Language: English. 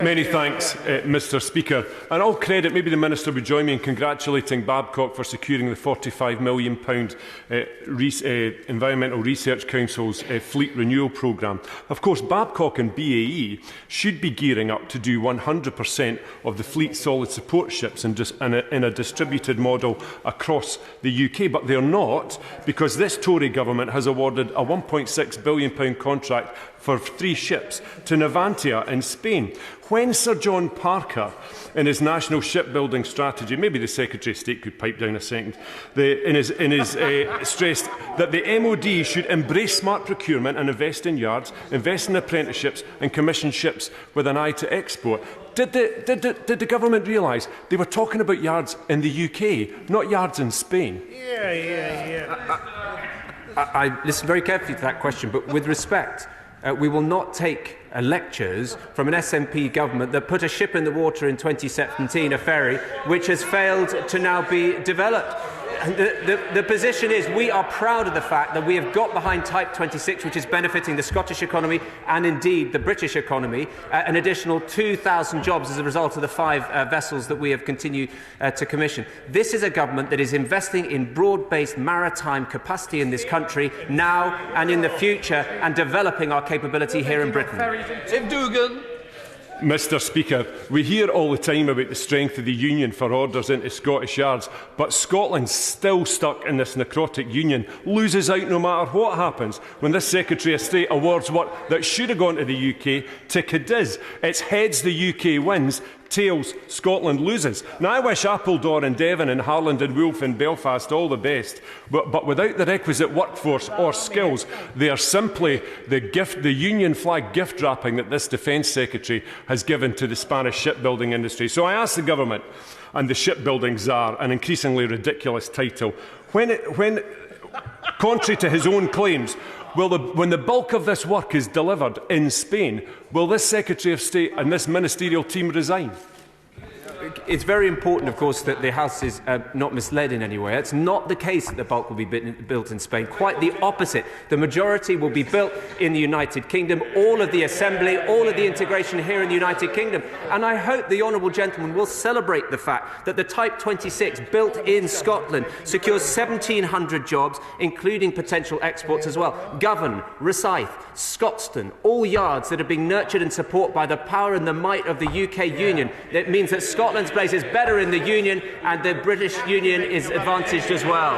Many thanks, Mr Speaker. And all credit, maybe the Minister would join me in congratulating Babcock for securing the £45 million Environmental Research Council's fleet renewal programme. Of course, Babcock and BAE should be gearing up to do 100% of the fleet solid support ships in a distributed model across the UK, but they're not, because this Tory government has awarded a £1.6 billion contract for 3 ships to Navantia in Spain. When Sir John Parker, in his national shipbuilding strategy, maybe the Secretary of State could pipe down a second, stressed that the MOD should embrace smart procurement and invest in yards, invest in apprenticeships and commission ships with an eye to export. Did the government realise they were talking about yards in the UK, not yards in Spain? I listened very carefully to that question, but with respect, we will not take lectures from an SNP government that put a ship in the water in 2017, a ferry, which has failed to now be developed. The position is we are proud of the fact that we have got behind Type 26, which is benefiting the Scottish economy and indeed the British economy, an additional 2,000 jobs as a result of the 5 vessels that we have continued to commission. This is a government that is investing in broad-based maritime capacity in this country now and in the future, and developing our capability here in Britain. Dave Doogan. Mr Speaker, we hear all the time about the strength of the Union for orders into Scottish yards, but Scotland, still stuck in this necrotic union, loses out no matter what happens when this Secretary of State awards work that should have gone to the UK to Cadiz. It's heads the UK wins, tails Scotland loses. Now, I wish Appledore and Devon and Harland and Wolfe and Belfast all the best, but without the requisite workforce or skills, they are simply the Union flag gift wrapping that this Defence Secretary has given to the Spanish shipbuilding industry. So I ask the Government and the shipbuilding czar, an increasingly ridiculous title, when contrary to his own claims, when the bulk of this work is delivered in Spain, will this Secretary of State and this ministerial team resign? It's very important, of course, that the House is not misled in any way. It's not the case that the bulk will be built in Spain. Quite the opposite. The majority will be built in the United Kingdom, all of the assembly, all of the integration here in the United Kingdom. And I hope the honourable gentleman will celebrate the fact that the Type 26 built in Scotland secures 1,700 jobs, including potential exports as well. Govan, Rosyth, Scotstoun, all yards that are being nurtured and supported by the power and the might of the UK Union. It means that Scotland's place is better in the Union, and the British Union is advantaged as well.